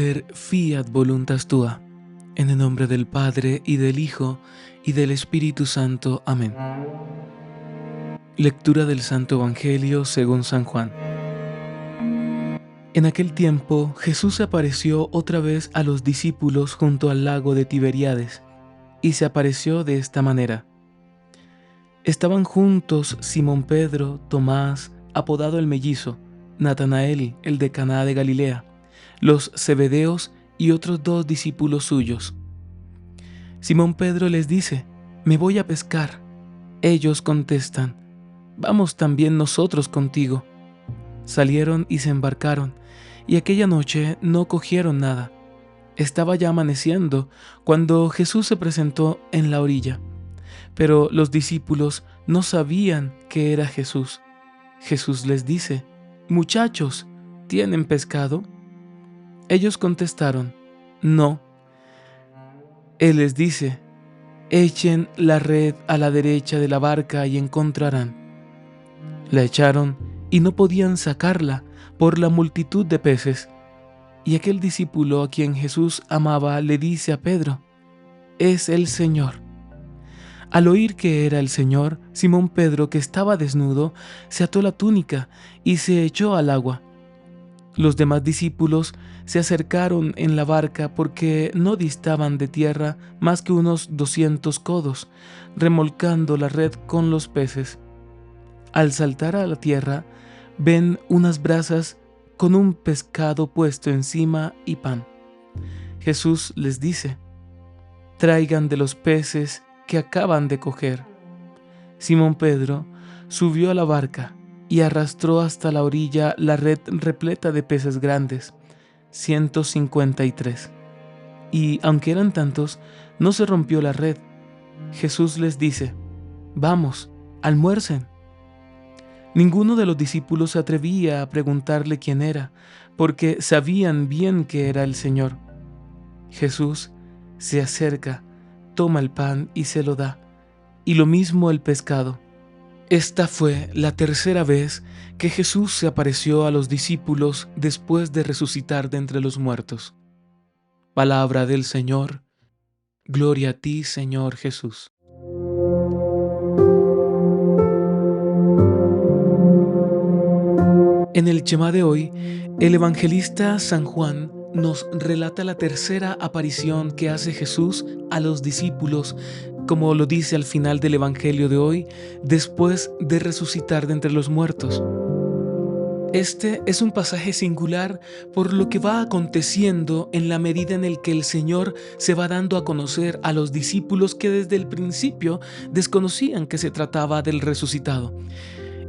Mater fiat voluntas tua. En el nombre del Padre, y del Hijo, y del Espíritu Santo. Amén. Lectura del Santo Evangelio según San Juan. En aquel tiempo, Jesús se apareció otra vez a los discípulos junto al lago de Tiberíades, y se apareció de esta manera. Estaban juntos Simón Pedro, Tomás, apodado el Mellizo, Natanael, el de Caná de Galilea, los Zebedeos y otros 2 discípulos suyos. Simón Pedro les dice: «Me voy a pescar». Ellos contestan: «Vamos también nosotros contigo». Salieron y se embarcaron, y aquella noche no cogieron nada. Estaba ya amaneciendo cuando Jesús se presentó en la orilla, pero los discípulos no sabían que era Jesús. Jesús les dice: «Muchachos, ¿tienen pescado?». Ellos contestaron: «No». Él les dice: «Echen la red a la derecha de la barca y encontrarán». La echaron y no podían sacarla por la multitud de peces. Y aquel discípulo a quien Jesús amaba le dice a Pedro: «Es el Señor». Al oír que era el Señor, Simón Pedro, que estaba desnudo, se ató la túnica y se echó al agua. Los demás discípulos se acercaron en la barca porque no distaban de tierra más que unos 200 codos, remolcando la red con los peces. Al saltar a la tierra, ven unas brasas con un pescado puesto encima y pan. Jesús les dice: «Traigan de los peces que acaban de coger». Simón Pedro subió a la barca y arrastró hasta la orilla la red repleta de peces grandes, 153. Y aunque eran tantos, no se rompió la red. Jesús les dice: «Vamos, almuercen». Ninguno de los discípulos se atrevía a preguntarle quién era, porque sabían bien que era el Señor. Jesús se acerca, toma el pan y se lo da, y lo mismo el pescado. Esta fue la tercera vez que Jesús se apareció a los discípulos después de resucitar de entre los muertos. Palabra del Señor. Gloria a ti, Señor Jesús. En el Shema de hoy, el evangelista San Juan nos relata la tercera aparición que hace Jesús a los discípulos, como lo dice al final del Evangelio de hoy, después de resucitar de entre los muertos. Este es un pasaje singular por lo que va aconteciendo en la medida en el que el Señor se va dando a conocer a los discípulos que desde el principio desconocían que se trataba del resucitado.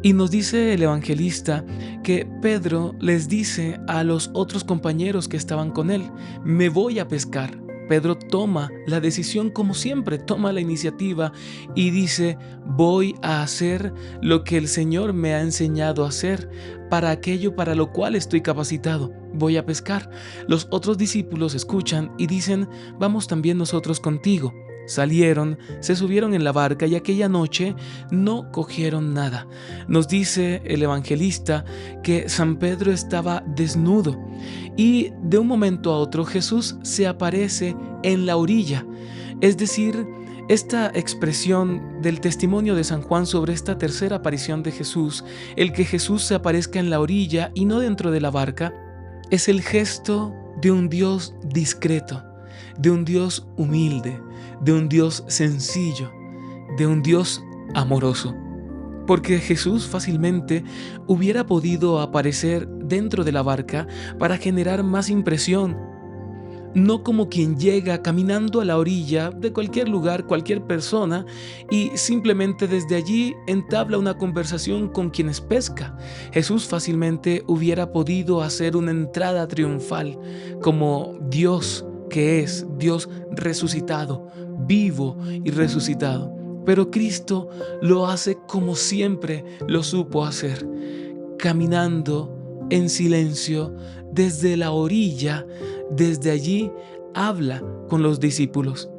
Y nos dice el evangelista que Pedro les dice a los otros compañeros que estaban con él: «Me voy a pescar». Pedro toma la decisión, como siempre, toma la iniciativa y dice: «Voy a hacer lo que el Señor me ha enseñado a hacer, para aquello para lo cual estoy capacitado. Voy a pescar». Los otros discípulos escuchan y dicen: «Vamos también nosotros contigo». Salieron, se subieron en la barca y aquella noche no cogieron nada. Nos dice el evangelista que San Pedro estaba desnudo y de un momento a otro Jesús se aparece en la orilla. Es decir, esta expresión del testimonio de San Juan sobre esta tercera aparición de Jesús, el que Jesús se aparezca en la orilla y no dentro de la barca, es el gesto de un Dios discreto, de un Dios humilde, de un Dios sencillo, de un Dios amoroso. Porque Jesús fácilmente hubiera podido aparecer dentro de la barca para generar más impresión, no como quien llega caminando a la orilla de cualquier lugar, cualquier persona, y simplemente desde allí entabla una conversación con quienes pesca. Jesús fácilmente hubiera podido hacer una entrada triunfal como Dios, que es Dios resucitado, vivo y resucitado. Pero Cristo lo hace como siempre lo supo hacer, caminando en silencio desde la orilla. Desde allí habla con los discípulos.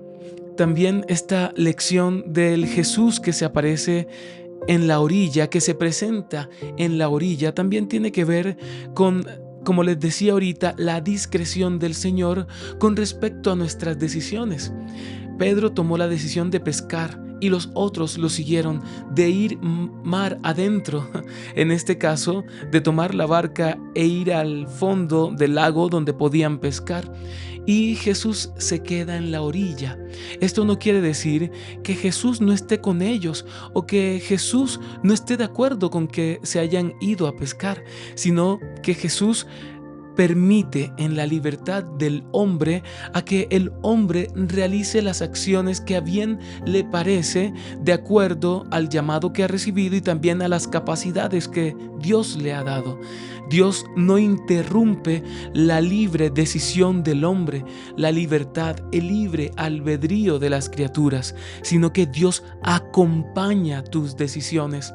También esta lección del Jesús que se aparece en la orilla, que se presenta en la orilla, también tiene que ver con como les decía ahorita, la discreción del Señor con respecto a nuestras decisiones. Pedro tomó la decisión de pescar y los otros lo siguieron, de ir mar adentro, en este caso, de tomar la barca e ir al fondo del lago donde podían pescar. Y Jesús se queda en la orilla. Esto no quiere decir que Jesús no esté con ellos o que Jesús no esté de acuerdo con que se hayan ido a pescar, sino que Jesús permite en la libertad del hombre a que el hombre realice las acciones que a bien le parece de acuerdo al llamado que ha recibido y también a las capacidades que Dios le ha dado. Dios no interrumpe la libre decisión del hombre, la libertad, el libre albedrío de las criaturas, sino que Dios acompaña tus decisiones.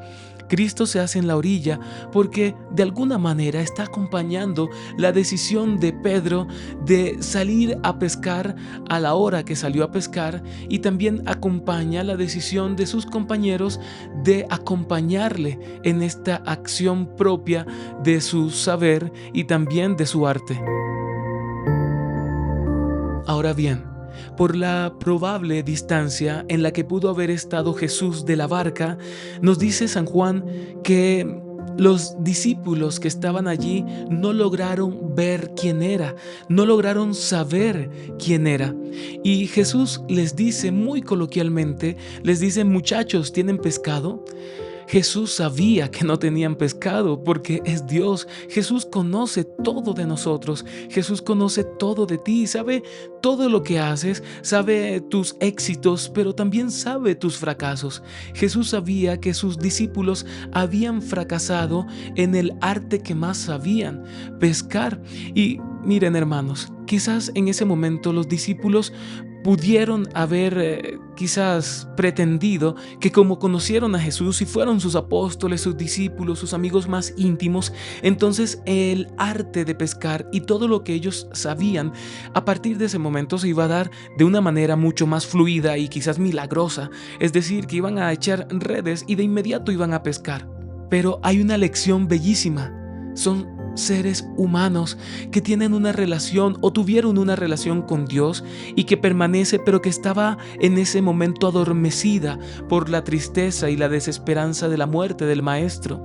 Cristo se hace en la orilla porque de alguna manera está acompañando la decisión de Pedro de salir a pescar a la hora que salió a pescar, y también acompaña la decisión de sus compañeros de acompañarle en esta acción propia de su saber y también de su arte. Ahora bien, por la probable distancia en la que pudo haber estado Jesús de la barca, nos dice San Juan que los discípulos que estaban allí no lograron ver quién era, no lograron saber quién era. Y Jesús les dice muy coloquialmente, les dice: muchachos, ¿tienen pescado? Jesús sabía que no tenían pescado porque es Dios. Jesús conoce todo de nosotros. Jesús conoce todo de ti. Sabe todo lo que haces. Sabe tus éxitos, pero también sabe tus fracasos. Jesús sabía que sus discípulos habían fracasado en el arte que más sabían: pescar. Y miren, hermanos, quizás en ese momento los discípulos pudieron haber quizás pretendido que como conocieron a Jesús y fueron sus apóstoles, sus discípulos, sus amigos más íntimos, entonces el arte de pescar y todo lo que ellos sabían a partir de ese momento se iba a dar de una manera mucho más fluida y quizás milagrosa. Es decir, que iban a echar redes y de inmediato iban a pescar. Pero hay una lección bellísima. Son seres humanos que tienen una relación o tuvieron una relación con Dios y que permanece, pero que estaba en ese momento adormecida por la tristeza y la desesperanza de la muerte del maestro.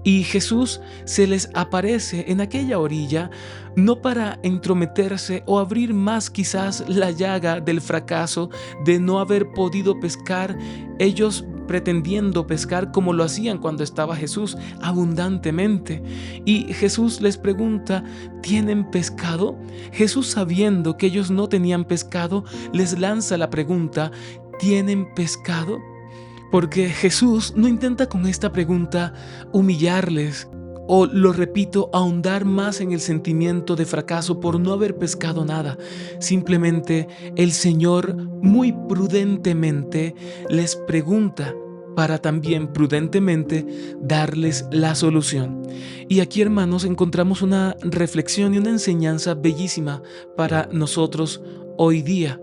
Y Jesús se les aparece en aquella orilla no para entrometerse o abrir más quizás la llaga del fracaso de no haber podido pescar, ellos pretendiendo pescar como lo hacían cuando estaba Jesús abundantemente. Y Jesús les pregunta: ¿tienen pescado? Jesús, sabiendo que ellos no tenían pescado, les lanza la pregunta: ¿tienen pescado? Porque Jesús no intenta con esta pregunta humillarles o, lo repito, ahondar más en el sentimiento de fracaso por no haber pescado nada. Simplemente el Señor muy prudentemente les pregunta para también prudentemente darles la solución. Y aquí, hermanos, encontramos una reflexión y una enseñanza bellísima para nosotros hoy día.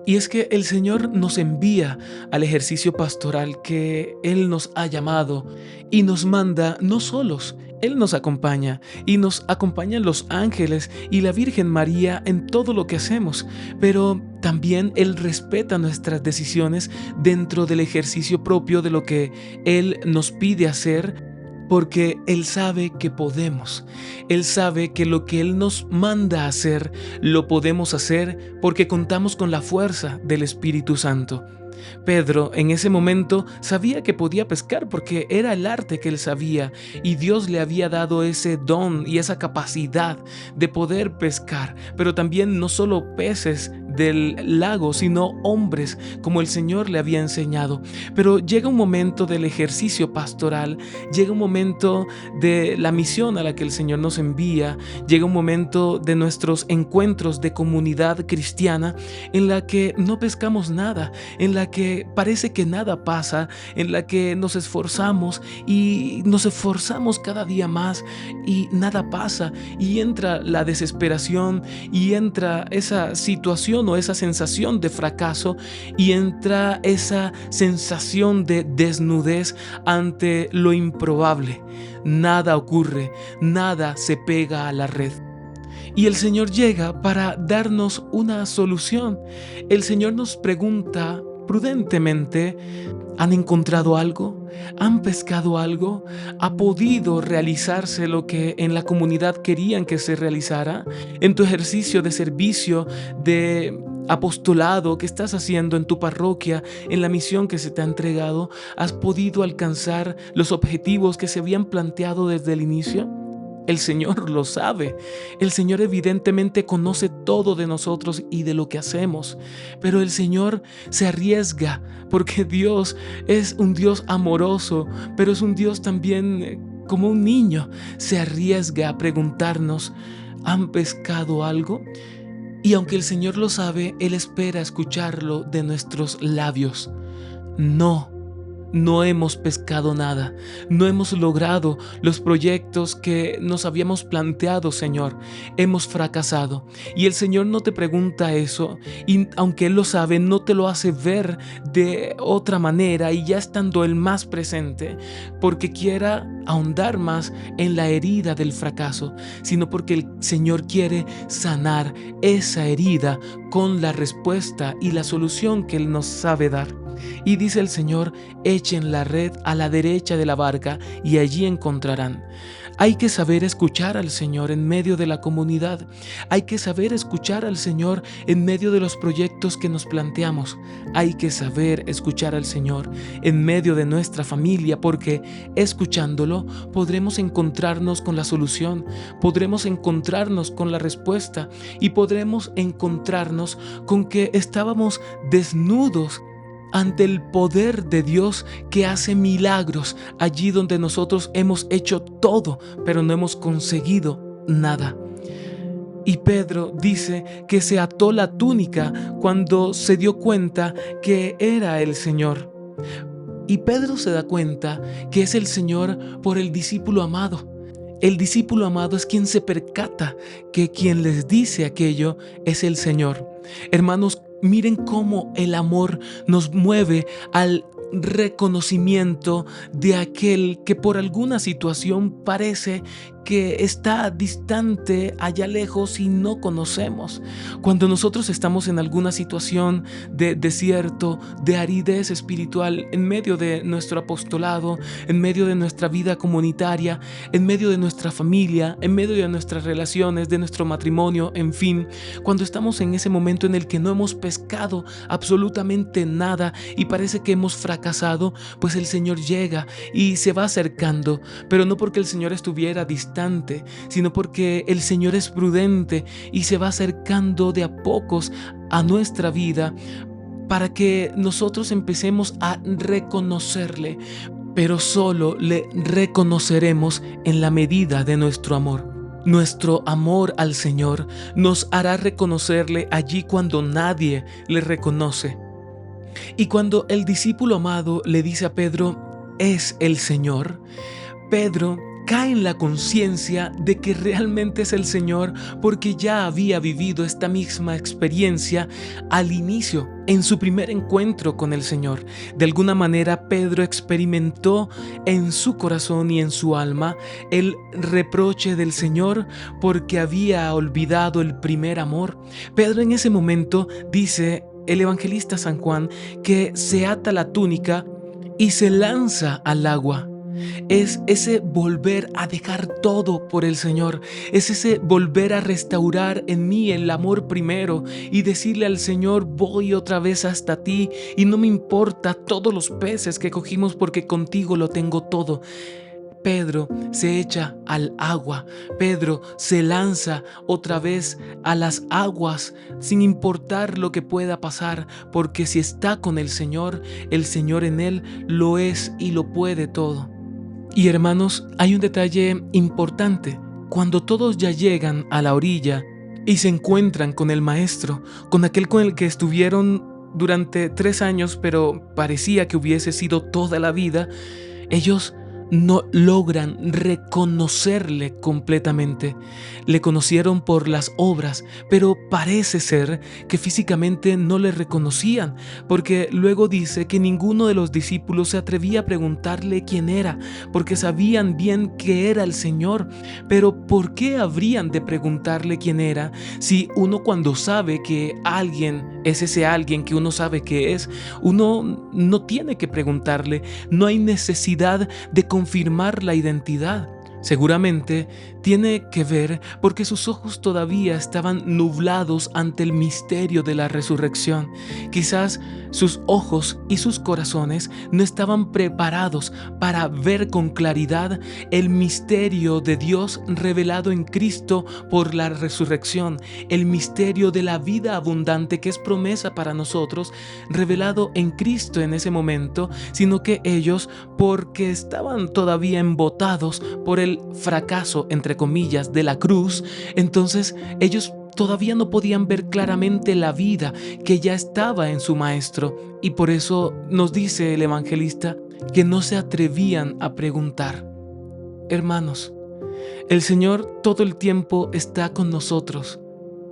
Y es que el Señor nos envía al ejercicio pastoral que Él nos ha llamado y nos manda no solos. Él nos acompaña y nos acompañan los ángeles y la Virgen María en todo lo que hacemos, pero también Él respeta nuestras decisiones dentro del ejercicio propio de lo que Él nos pide hacer, porque Él sabe que podemos. Él sabe que lo que Él nos manda a hacer, lo podemos hacer porque contamos con la fuerza del Espíritu Santo. Pedro en ese momento sabía que podía pescar porque era el arte que él sabía y Dios le había dado ese don y esa capacidad de poder pescar, pero también no solo peces del lago, sino hombres como el Señor le había enseñado. Pero llega un momento del ejercicio pastoral, llega un momento de la misión a la que el Señor nos envía, llega un momento de nuestros encuentros de comunidad cristiana en la que no pescamos nada, en la que parece que nada pasa, en la que nos esforzamos y nos esforzamos cada día más y nada pasa, y entra la desesperación y entra esa situación sensación o esa sensación de fracaso y entra esa sensación de desnudez ante lo improbable. Nada ocurre, nada se pega a la red. Y el Señor llega para darnos una solución. El Señor nos pregunta prudentemente: ¿han encontrado algo? ¿Han pescado algo? ¿Ha podido realizarse lo que en la comunidad querían que se realizara? En tu ejercicio de servicio, de apostolado que estás haciendo en tu parroquia, en la misión que se te ha entregado, ¿has podido alcanzar los objetivos que se habían planteado desde el inicio? El Señor lo sabe. El Señor evidentemente conoce todo de nosotros y de lo que hacemos, pero el Señor se arriesga porque Dios es un Dios amoroso, pero es un Dios también como un niño. Se arriesga a preguntarnos: ¿han pescado algo? Y aunque el Señor lo sabe, Él espera escucharlo de nuestros labios. No. No hemos pescado nada, no hemos logrado los proyectos que nos habíamos planteado, Señor. Hemos fracasado. Y el Señor no te pregunta eso, y aunque Él lo sabe, no te lo hace ver de otra manera y ya estando Él más presente, porque quiera ahondar más en la herida del fracaso, sino porque el Señor quiere sanar esa herida con la respuesta y la solución que Él nos sabe dar. Y dice el Señor: echen la red a la derecha de la barca y allí encontrarán. Hay que saber escuchar al Señor en medio de la comunidad. Hay que saber escuchar al Señor en medio de los proyectos que nos planteamos. Hay que saber escuchar al Señor en medio de nuestra familia, porque escuchándolo podremos encontrarnos con la solución, podremos encontrarnos con la respuesta y podremos encontrarnos con que estábamos desnudos ante el poder de Dios que hace milagros allí donde nosotros hemos hecho todo, pero no hemos conseguido nada. Y Pedro dice que se ató la túnica cuando se dio cuenta que era el Señor. Y Pedro se da cuenta que es el Señor por el discípulo amado. El discípulo amado es quien se percata que quien les dice aquello es el Señor. Hermanos, miren cómo el amor nos mueve al reconocimiento de aquel que por alguna situación parece que está distante, allá lejos y no conocemos. Cuando nosotros estamos en alguna situación de desierto, de aridez espiritual, en medio de nuestro apostolado, en medio de nuestra vida comunitaria, en medio de nuestra familia, en medio de nuestras relaciones, de nuestro matrimonio, en fin, cuando estamos en ese momento en el que no hemos pescado absolutamente nada y parece que hemos fracasado, pues el Señor llega y se va acercando, pero no porque el Señor estuviera distante, sino porque el Señor es prudente y se va acercando de a pocos a nuestra vida para que nosotros empecemos a reconocerle, pero solo le reconoceremos en la medida de nuestro amor. Nuestro amor al Señor nos hará reconocerle allí cuando nadie le reconoce. Y cuando el discípulo amado le dice a Pedro: es el Señor, Pedro cae en la conciencia de que realmente es el Señor, porque ya había vivido esta misma experiencia al inicio, en su primer encuentro con el Señor. De alguna manera Pedro experimentó en su corazón y en su alma el reproche del Señor porque había olvidado el primer amor. Pedro en ese momento, dice el evangelista San Juan, que se ata la túnica y se lanza al agua. Es ese volver a dejar todo por el Señor, es ese volver a restaurar en mí el amor primero y decirle al Señor: voy otra vez hasta ti y no me importa todos los peces que cogimos porque contigo lo tengo todo. Pedro se echa al agua, Pedro se lanza otra vez a las aguas sin importar lo que pueda pasar, porque si está con el Señor en él lo es y lo puede todo. Y hermanos, hay un detalle importante. Cuando todos ya llegan a la orilla y se encuentran con el Maestro, con aquel con el que estuvieron durante 3 años, pero parecía que hubiese sido toda la vida, ellos no logran reconocerle completamente. Le conocieron por las obras, pero parece ser que físicamente no le reconocían, porque luego dice que ninguno de los discípulos se atrevía a preguntarle quién era, porque sabían bien que era el Señor. Pero ¿por qué habrían de preguntarle quién era si uno, cuando sabe que alguien es ese alguien que uno sabe que es, uno no tiene que preguntarle? No hay necesidad de confirmar la identidad. Seguramente tiene que ver porque sus ojos todavía estaban nublados ante el misterio de la resurrección. Quizás sus ojos y sus corazones no estaban preparados para ver con claridad el misterio de Dios revelado en Cristo por la resurrección, el misterio de la vida abundante que es promesa para nosotros, revelado en Cristo en ese momento, sino que ellos, porque estaban todavía embotados por el fracaso, entre comillas, de la cruz, entonces ellos todavía no podían ver claramente la vida que ya estaba en su Maestro. Y por eso nos dice el evangelista que no se atrevían a preguntar. Hermanos, el Señor todo el tiempo está con nosotros.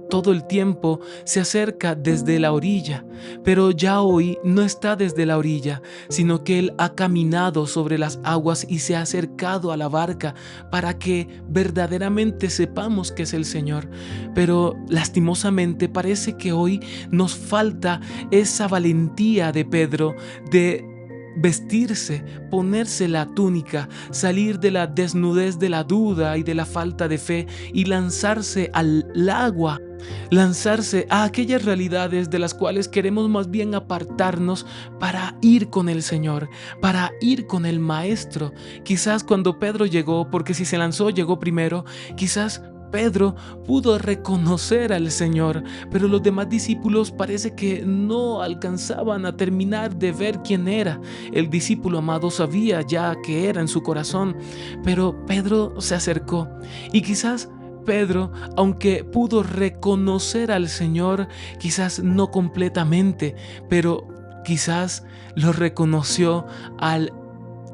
Todo el tiempo se acerca desde la orilla, pero ya hoy no está desde la orilla, sino que Él ha caminado sobre las aguas y se ha acercado a la barca para que verdaderamente sepamos que es el Señor. Pero lastimosamente parece que hoy nos falta esa valentía de Pedro de vestirse, ponerse la túnica, salir de la desnudez de la duda y de la falta de fe y lanzarse al agua, lanzarse a aquellas realidades de las cuales queremos más bien apartarnos para ir con el Señor, para ir con el Maestro. Quizás cuando Pedro llegó, porque si se lanzó llegó primero, quizás Pedro pudo reconocer al Señor, pero los demás discípulos parece que no alcanzaban a terminar de ver quién era. El discípulo amado sabía ya que era en su corazón, pero Pedro se acercó y quizás Pedro, aunque pudo reconocer al Señor, quizás no completamente, pero quizás lo reconoció al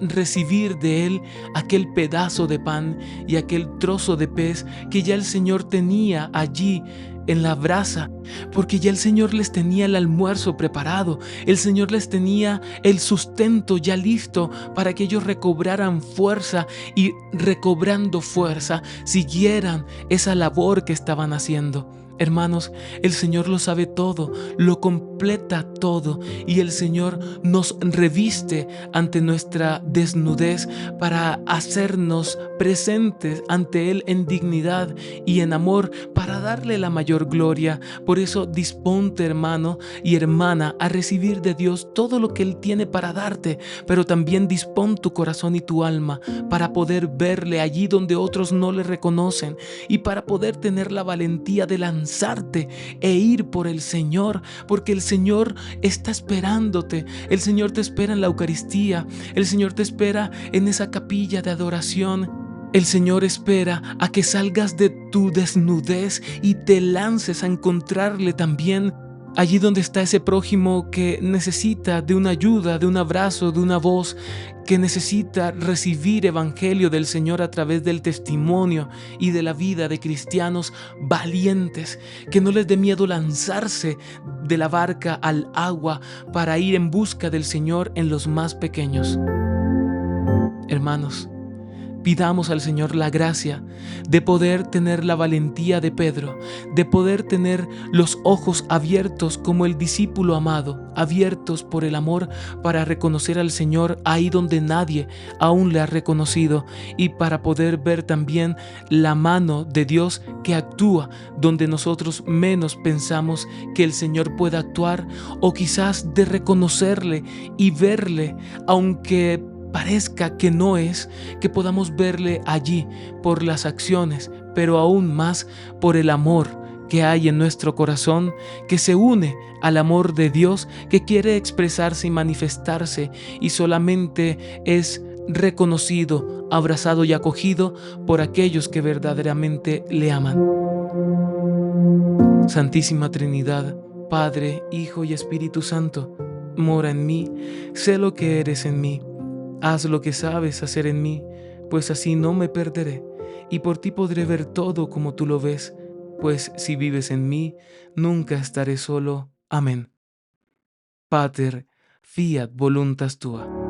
recibir de él aquel pedazo de pan y aquel trozo de pez que ya el Señor tenía allí en la brasa, porque ya el Señor les tenía el almuerzo preparado, el Señor les tenía el sustento ya listo para que ellos recobraran fuerza y, recobrando fuerza, siguieran esa labor que estaban haciendo. Hermanos, el Señor lo sabe todo, lo completa todo, y el Señor nos reviste ante nuestra desnudez para hacernos presentes ante Él en dignidad y en amor, para darle la mayor gloria. Por eso disponte, hermano y hermana, a recibir de Dios todo lo que Él tiene para darte, pero también dispón tu corazón y tu alma para poder verle allí donde otros no le reconocen, y para poder tener la valentía de lanzarte e ir por el Señor, porque el Señor está esperándote. El Señor te espera en la Eucaristía, el Señor te espera en esa capilla de adoración. El Señor espera a que salgas de tu desnudez y te lances a encontrarle también allí donde está ese prójimo que necesita de una ayuda, de un abrazo, de una voz, que necesita recibir evangelio del Señor a través del testimonio y de la vida de cristianos valientes, que no les dé miedo lanzarse de la barca al agua para ir en busca del Señor en los más pequeños. Hermanos, pidamos al Señor la gracia de poder tener la valentía de Pedro, de poder tener los ojos abiertos como el discípulo amado, abiertos por el amor para reconocer al Señor ahí donde nadie aún le ha reconocido, y para poder ver también la mano de Dios que actúa donde nosotros menos pensamos que el Señor pueda actuar, o quizás de reconocerle y verle, aunque parezca que no es, que podamos verle allí por las acciones, pero aún más por el amor que hay en nuestro corazón, que se une al amor de Dios, que quiere expresarse y manifestarse, y solamente es reconocido, abrazado y acogido por aquellos que verdaderamente le aman. Santísima Trinidad, Padre, Hijo y Espíritu Santo, mora en mí, sé lo que eres en mí. Haz lo que sabes hacer en mí, pues así no me perderé, y por ti podré ver todo como tú lo ves, pues si vives en mí, nunca estaré solo. Amén. Pater, fiat voluntas tua.